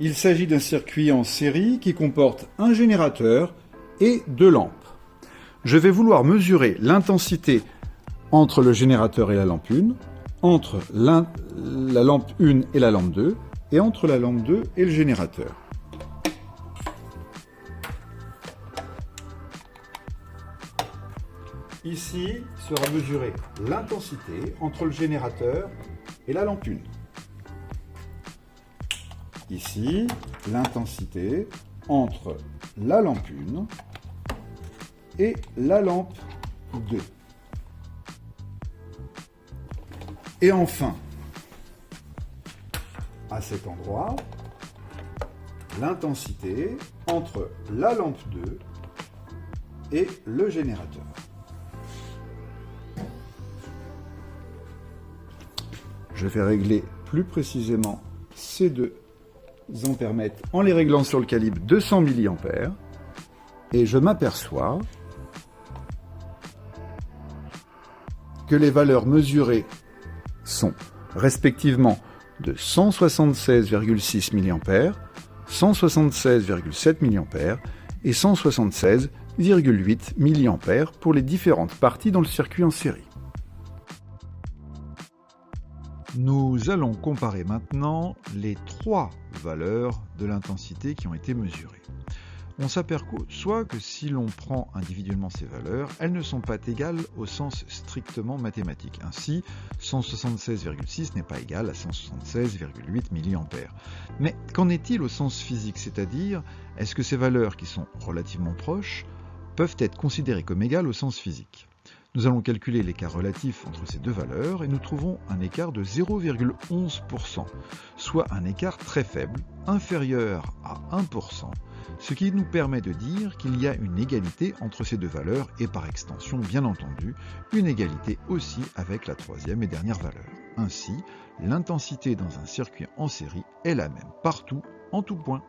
Il s'agit d'un circuit en série qui comporte un générateur et deux lampes. Je vais vouloir mesurer l'intensité entre le générateur et la lampe 1, entre la lampe 1 et la lampe 2, et entre la lampe 2 et le générateur. Ici sera mesurée l'intensité entre le générateur et la lampe 1. Ici, l'intensité entre la lampe 1 et la lampe 2. Et enfin, à cet endroit, l'intensité entre la lampe 2 et le générateur. Je vais régler plus précisément ces deux ampèremètres en les réglant sur le calibre 200 mA et je m'aperçois que les valeurs mesurées sont respectivement de 176,6 mA, 176,7 mA et 176,8 mA pour les différentes parties dans le circuit en série. Nous allons comparer maintenant les trois valeurs de l'intensité qui ont été mesurées. On s'aperçoit que si l'on prend individuellement ces valeurs, elles ne sont pas égales au sens strictement mathématique. Ainsi, 176,6 n'est pas égal à 176,8 mA. Mais qu'en est-il au sens physique? C'est-à-dire, est-ce que ces valeurs qui sont relativement proches peuvent être considérées comme égales au sens physique? Nous allons calculer l'écart relatif entre ces deux valeurs et nous trouvons un écart de 0,11%, soit un écart très faible, inférieur à 1%, ce qui nous permet de dire qu'il y a une égalité entre ces deux valeurs et par extension, bien entendu, une égalité aussi avec la troisième et dernière valeur. Ainsi, l'intensité dans un circuit en série est la même partout, en tout point.